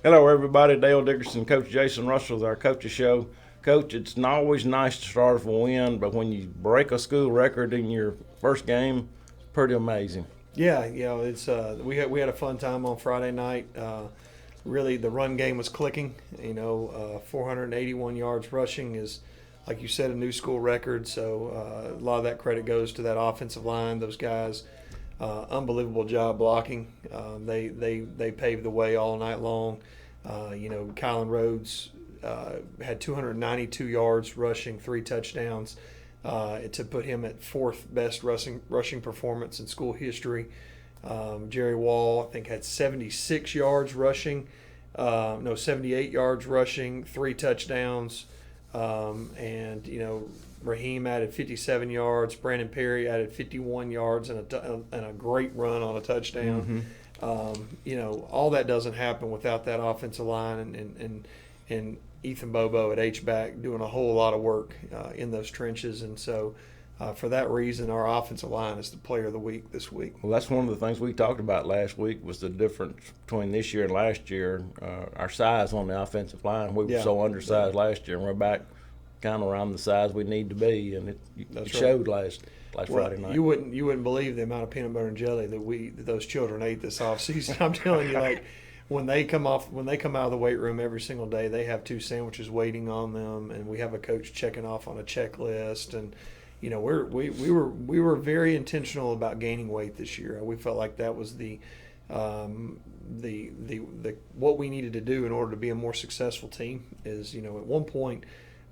Hello, everybody. Dale Dickerson, Coach Jason Russell with our Coaches Show. Coach, it's not always nice to start off a win, but when you break a school record in your first game, it's pretty amazing. Yeah, it's we had a fun time on Friday night. Really, the run game was clicking. 481 yards rushing is, like you said, a new school record. So a lot of that credit goes to that offensive line. Those guys, unbelievable job blocking. They paved the way all night long. Kylan Rhodes had 292 yards rushing, 3 touchdowns. To put him at 4th best rushing performance in school history. Jerry Wall, I think, had 76 yards rushing. 78 yards rushing, 3 touchdowns. Raheem added 57 yards. Brandon Perry added 51 yards and a great run on a touchdown. All that doesn't happen without that offensive line and Ethan Bobo at H-back doing a whole lot of work in those trenches. And so for that reason, our offensive line is the player of the week this week. Well, that's one of the things we talked about last week was the difference between this year and last year, our size on the offensive line. We were so undersized last year, and we're back kind of around the size we need to be, and it showed last Friday night. You wouldn't believe the amount of peanut butter and jelly that those children ate this offseason. I'm telling you, like, when they come out of the weight room every single day, they have 2 sandwiches waiting on them, and we have a coach checking off on a checklist. And we were very intentional about gaining weight this year. We felt like that was the what we needed to do in order to be a more successful team. Is at one point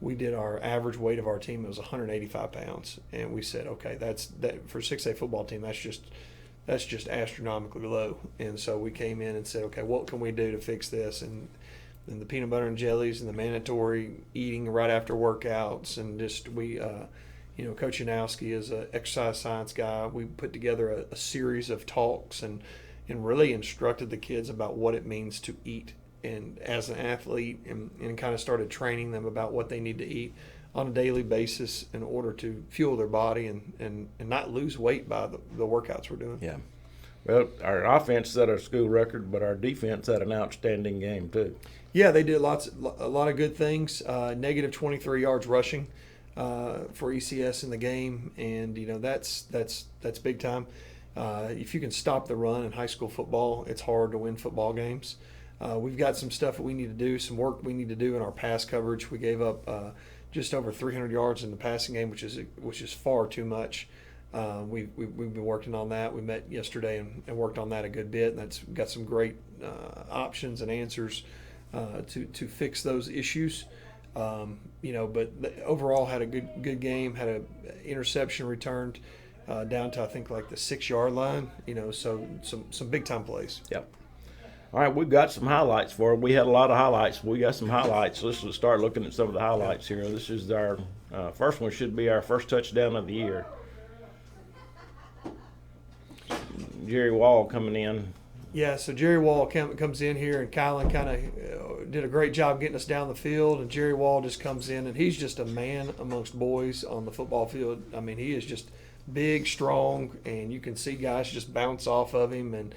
we did our average weight of our team, it was 185 pounds, and we said, okay, that for a 6A football team, that's just astronomically low. And so we came in and said, okay, what can we do to fix this? And the peanut butter and jellies and the mandatory eating right after workouts, and just Coach Yanowski is an exercise science guy. We put together a series of talks and really instructed the kids about what it means to eat and as an athlete, and kind of started training them about what they need to eat on a daily basis in order to fuel their body and not lose weight by the workouts we're doing. Yeah. Well, our offense set a school record, but our defense had an outstanding game too. Yeah, they did a lot of good things. Negative 23 yards rushing for ECS in the game, and that's big time. If you can stop the run in high school football, it's hard to win football games. We've got some stuff that we need to do, some work we need to do in our pass coverage. We gave up just over 300 yards in the passing game, which is far too much. We've been working on that. We met yesterday and worked on that a good bit, and that's got some great options and answers to fix those issues. But overall had a good game. Had an interception returned down to, I think, like the 6-yard line. So some big time plays. Yep. All right, we've got some highlights for it. We had a lot of highlights. We got some highlights. Let's start looking at some of the highlights here. This is our first one. Should be our first touchdown of the year. Jerry Wall coming in. Yeah, so Jerry Wall comes in here, and Kylan kind of did a great job getting us down the field, and Jerry Wall just comes in, and he's just a man amongst boys on the football field. I mean, he is just big, strong, and you can see guys just bounce off of him, and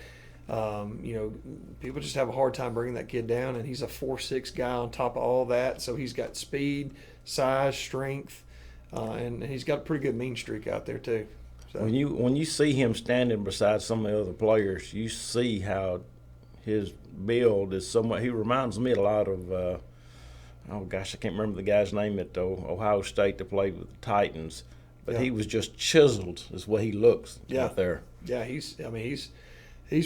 people just have a hard time bringing that kid down, and he's a 4'6" guy on top of all that, so he's got speed, size, strength, and he's got a pretty good mean streak out there too. So. When you see him standing beside some of the other players, you see how his build is somewhat. He reminds me a lot of I can't remember the guy's name at Ohio State that played with the Titans, but he was just chiseled is what he looks out there. Yeah, he's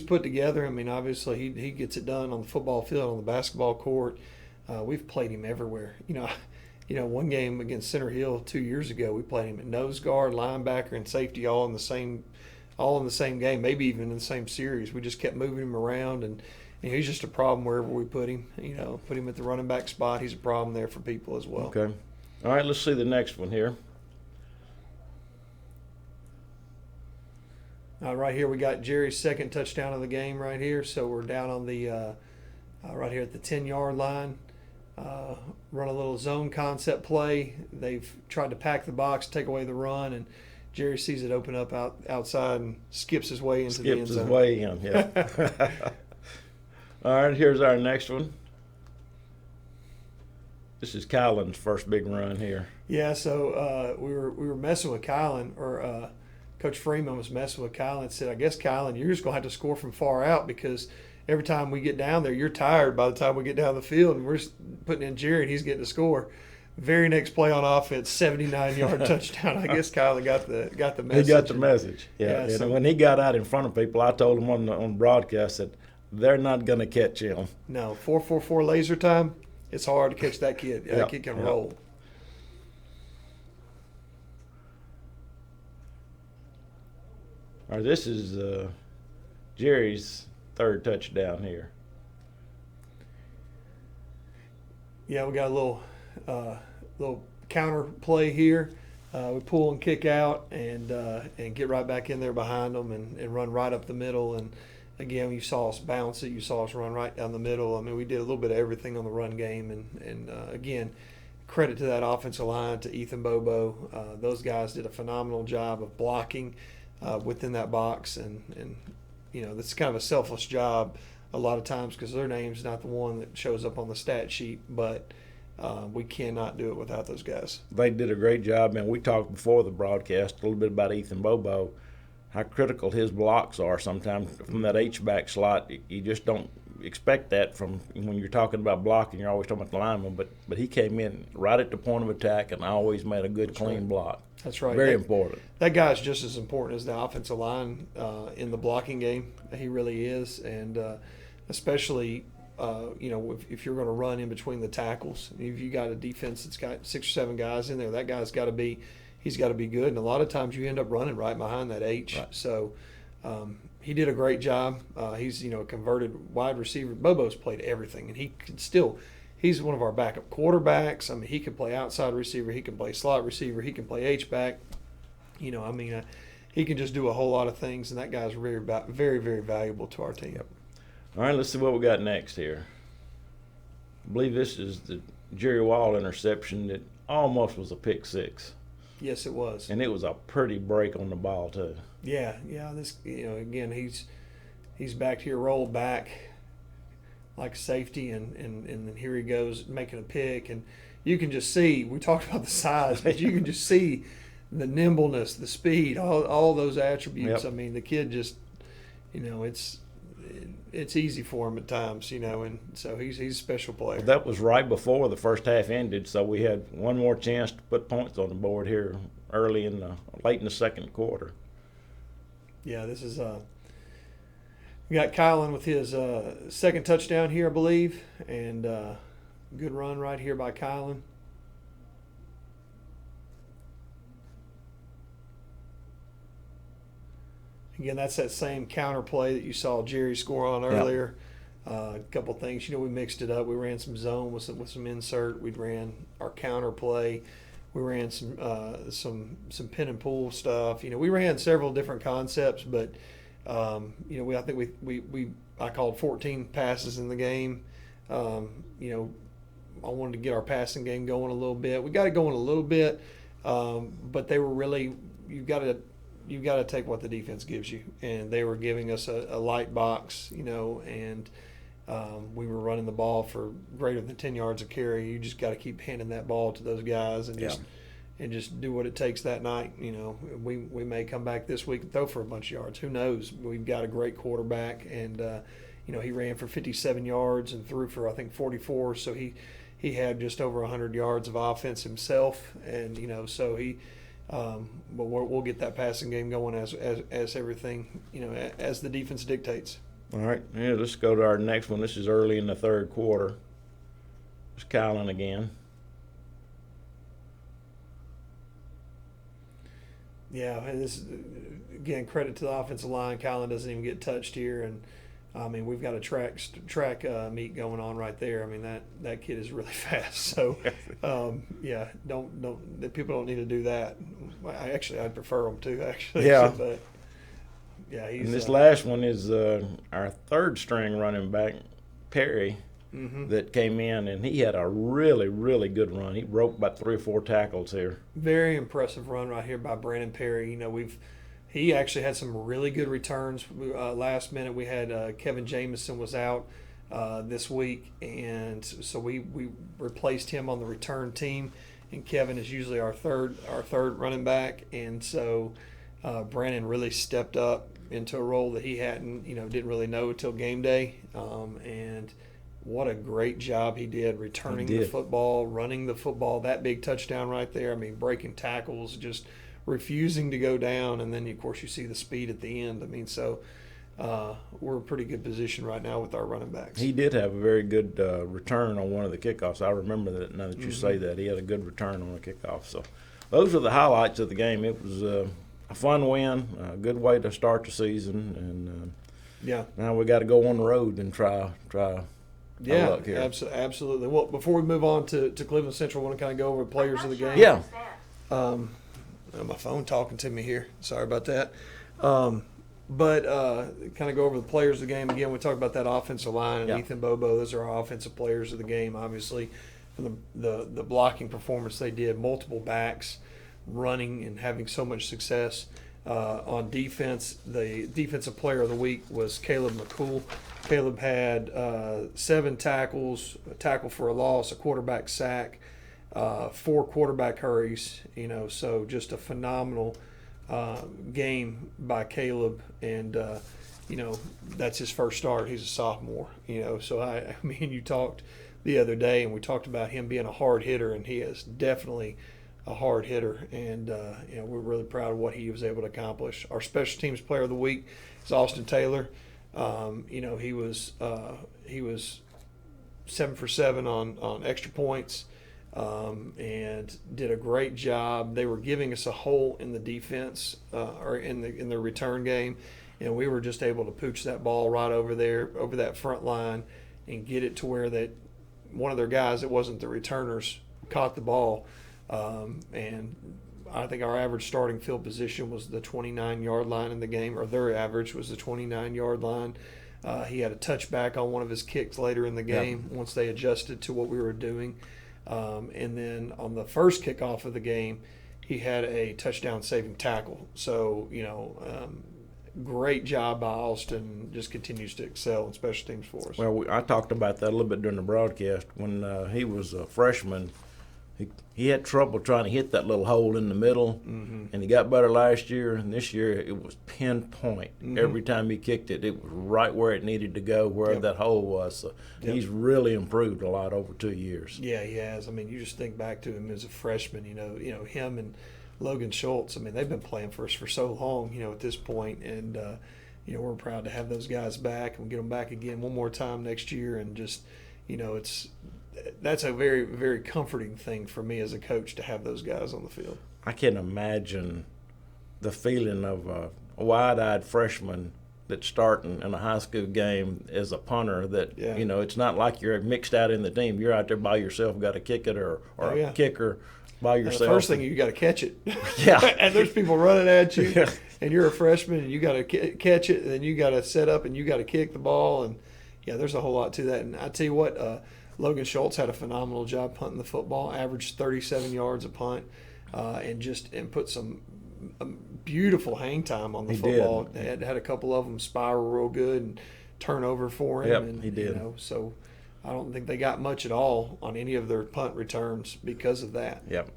put together. I mean, obviously he gets it done on the football field, on the basketball court. We've played him everywhere. One game against Center Hill 2 years ago, we played him at nose guard, linebacker, and safety all in the same game, maybe even in the same series. We just kept moving him around, and he's just a problem wherever we put him. Put him at the running back spot. He's a problem there for people as well. Okay. All right, let's see the next one here. Right here we got Jerry's second touchdown of the game right here. So we're down on the right here at the 10-yard line. Run a little zone concept play. They've tried to pack the box, take away the run, and Jerry sees it open up outside and skips his way into the end zone. Skips his way in, yeah. All right, here's our next one. This is Kylan's first big run here. Yeah, so we were messing with Kylan, or Coach Freeman was messing with Kylan and said, I guess, Kylan, you're just going to have to score from far out because every time we get down there, you're tired by the time we get down the field, and we're putting in Jerry, and he's getting to score. Very next play on offense, 79-yard touchdown. I guess Kylan got the message. He got the message. Yeah. And so, when he got out in front of people, I told him on broadcast that they're not going to catch him. No, 4.44 laser time. It's hard to catch that kid. That kid can roll. All right, this is Jerry's third touchdown here. Yeah, we got a little counter play here. We pull and kick out and get right back in there behind them and run right up the middle. And again, you saw us bounce it. You saw us run right down the middle. I mean, we did a little bit of everything on the run game. And again, credit to that offensive line, to Ethan Bobo. Those guys did a phenomenal job of blocking within that box. And that's kind of a selfless job a lot of times because their name's not the one that shows up on the stat sheet. But we cannot do it without those guys. They did a great job, man. We talked before the broadcast a little bit about Ethan Bobo, how critical his blocks are sometimes from that H-back slot. You just don't expect that from when you're talking about blocking. You're always talking about the lineman, but he came in right at the point of attack and always made a good, clean block. That's right. Very important. That guy's just as important as the offensive line in the blocking game. He really is, and especially if you're going to run in between the tackles, if you got a defense that's got 6 or 7 guys in there, that guy's got to be – he's got to be good, and a lot of times you end up running right behind that H. Right. So he did a great job. He's a converted wide receiver. Bobo's played everything, and he can still. He's one of our backup quarterbacks. I mean, he can play outside receiver. He can play slot receiver. He can play H back. He can just do a whole lot of things, and that guy's very, very, very valuable to our team. Yep. All right, let's see what we got next here. I believe this is the Jerry Wall interception that almost was a pick six. Yes, it was. And it was a pretty break on the ball too. Yeah. This, again, he's back here, rolled back like a safety, and then here he goes making a pick, and you can just see. We talked about the size, but you can just see the nimbleness, the speed, all those attributes. Yep. I mean, the kid just, it's easy for him at times, and so he's a special player. Well, that was right before the first half ended, so we had one more chance to put points on the board here late in the second quarter. Yeah, this is we got Kylan with his second touchdown here, I believe, and good run right here by Kylan. Again, that's that same counter play that you saw Jerry score on earlier. A couple things, we mixed it up. We ran some zone with some insert. We ran our counter play. We ran some pin and pull stuff. We ran several different concepts, but I think I called 14 passes in the game. I wanted to get our passing game going a little bit. We got it going a little bit, but they were really you've got to take what the defense gives you, and they were giving us a light box, and we were running the ball for greater than 10 yards of carry. You just got to keep handing that ball to those guys and just do what it takes that night. We may come back this week and throw for a bunch of yards. Who knows? We've got a great quarterback, and he ran for 57 yards and threw for I think 44. So he had just over 100 yards of offense himself, and so he. But we'll get that passing game going as everything, as the defense dictates. All right, let's go to our next one. This is early in the third quarter. It's Kylan again. Yeah, and this again, credit to the offensive line. Kylan doesn't even get touched here, and I mean we've got a track meet going on right there. I mean that kid is really fast. So don't people don't need to do that. I'd prefer them to actually. Yeah. But yeah, he's. And this last one is our third string running back, Perry, that came in, and he had a really, really good run. He broke about 3 or 4 tackles here. Very impressive run right here by Brandon Perry. He actually had some really good returns. Last minute we had Kevin Jamison was out this week, and so we replaced him on the return team. And Kevin is usually our third running back, and so Brandon really stepped up into a role that he didn't really know until game day, and what a great job he did returning the football, running the football, that big touchdown right there. I mean, breaking tackles, just refusing to go down, and then of course you see the speed at the end. I mean, so we're in a pretty good position right now with our running backs. He did have a very good return on one of the kickoffs. I remember that now that you say that. He had a good return on the kickoff. So those are the highlights of the game. It was a fun win, a good way to start the season, and now we got to go on the road and try Yeah, luck here. Absolutely. Well, before we move on to Cleveland Central, I want to kind of go over the players of the game. Yeah. My phone talking to me here. Sorry about that. But kind of go over the players of the game. Again, we talked about that offensive line and Ethan Bobo. Those are our offensive players of the game, obviously. For the blocking performance they did, multiple backs, running and having so much success. On defense, the defensive player of the week was Caleb McCool. Caleb had 7 tackles, a tackle for a loss, a quarterback sack, 4 quarterback hurries. So just a phenomenal game by Caleb, and that's his first start. He's a sophomore. So I mean, you talked the other day, and we talked about him being a hard hitter, and he is definitely a hard hitter, and we're really proud of what he was able to accomplish. Our special teams player of the week is Austin Taylor. He was 7 for 7 on extra points, and did a great job. They were giving us a hole in the defense or in the return game, and we were just able to pooch that ball right over there, over that front line, and get it to where that one of their guys that wasn't the returners caught the ball. And I think our average starting field position was the 29-yard line in the game, or their average was the 29-yard line. He had a touchback on one of his kicks later in the game once they adjusted to what we were doing. And then on the first kickoff of the game, he had a touchdown-saving tackle. So, great job by Austin. Just continues to excel in special teams for us. Well, I talked about that a little bit during the broadcast. When he was a freshman, he had trouble trying to hit that little hole in the middle, and he got better last year. And this year, it was pinpoint. Every time he kicked it, it was right where it needed to go, where that hole was. So he's really improved a lot over 2 years. Yeah, he has. I mean, you just think back to him as a freshman. Him and Logan Schultz. I mean, they've been playing for us for so long. At this point, and we're proud to have those guys back, and we'll get them back again one more time next year. And just, that's a very, very comforting thing for me as a coach to have those guys on the field. I can imagine the feeling of a wide-eyed freshman that's starting in a high school game as a punter that, it's not like you're mixed out in the team. You're out there by yourself, got to kick it, or a kicker by yourself. And the first thing, you got to catch it. Yeah. And there's people running at you, and you're a freshman, and you got to catch it, and then you got to set up, and you got to kick the ball. And, there's a whole lot to that. And I tell you what, Logan Schultz had a phenomenal job punting the football, averaged 37 yards a punt, and put some beautiful hang time on the football. Did. Had a couple of them spiral real good and turnover for him. Yep, and, he did. So I don't think they got much at all on any of their punt returns because of that. Yep,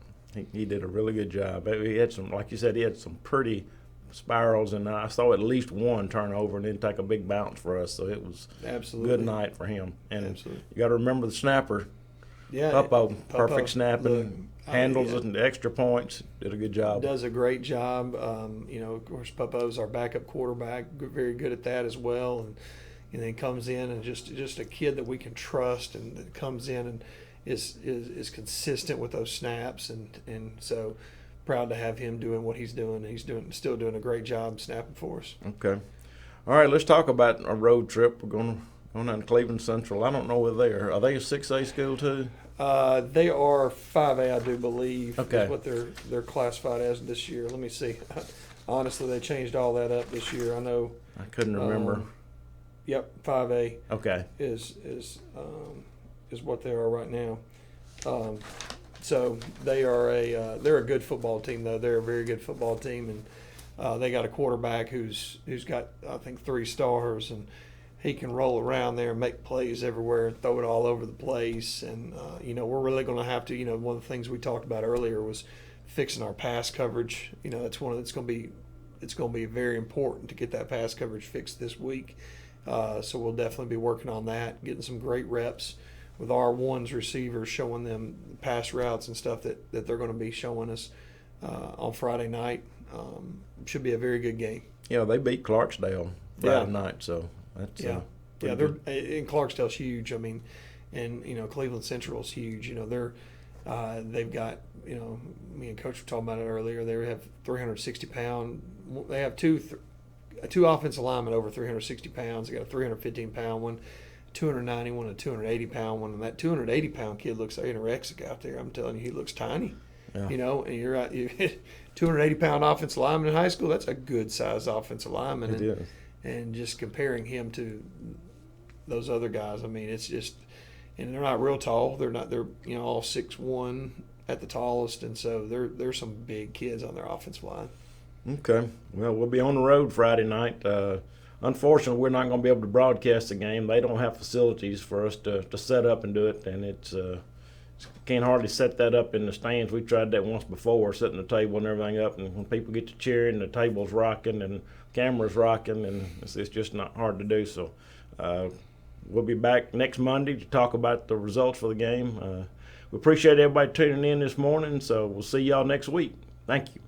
he did a really good job. He had some, like you said, he had some pretty spirals, and I saw at least one turnover and then take a big bounce for us. So it was a good night for him. And you got to remember the snapper. Yeah, Puppo, perfect snapping, handles it and the extra points. Did a good job. Does a great job. Of course, Puppo's our backup quarterback, very good at that as well. And then comes in and just a kid that we can trust, and that comes in and is consistent with those snaps, and so proud to have him doing what he's doing. He's still doing a great job snapping for us. Okay. All right, let's talk about a road trip. We're going down to Cleveland Central. I don't know where they are. Are they a 6A school too? They are 5A, I do believe. Okay. Is what they're classified as this year. Let me see. Honestly, they changed all that up this year. I know. I couldn't remember. Yep, 5A. Okay. Is what they are right now. So they are they're a good football team, though. They're a very good football team, and they got a quarterback who's got, I think, 3 stars, and he can roll around there and make plays everywhere and throw it all over the place. And we're really going to have to. One of the things we talked about earlier was fixing our pass coverage. That's one that's going to be. It's going to be very important to get that pass coverage fixed this week. So we'll definitely be working on that, getting some great reps with R1's receivers, showing them pass routes and stuff that they're going to be showing us on Friday night. Should be a very good game. Yeah, they beat Clarksdale Friday night, so that's yeah. And Clarksdale's huge. I mean, and Cleveland Central's huge. They've got me and Coach were talking about it earlier. They have 360-pound. They have two offensive linemen over 360 pounds. They got a 315-pound one, 290 one, a 280-pound one, and that 280-pound kid looks anorexic out there. I'm telling you, he looks tiny. Yeah. And you're right. 280-pound offensive lineman in high school. That's a good size offensive lineman. It is. And just comparing him to those other guys, I mean, it's just, and they're not real tall. They're all 6'1" at the tallest, and so there's some big kids on their offensive line. Okay. Well, we'll be on the road Friday night. Unfortunately, we're not going to be able to broadcast the game. They don't have facilities for us to set up and do it, and it's can't hardly set that up in the stands. We tried that once before, setting the table and everything up, and when people get to cheering, the table's rocking and camera's rocking, and it's just not hard to do. So we'll be back next Monday to talk about the results for the game. We appreciate everybody tuning in this morning, so we'll see y'all next week. Thank you.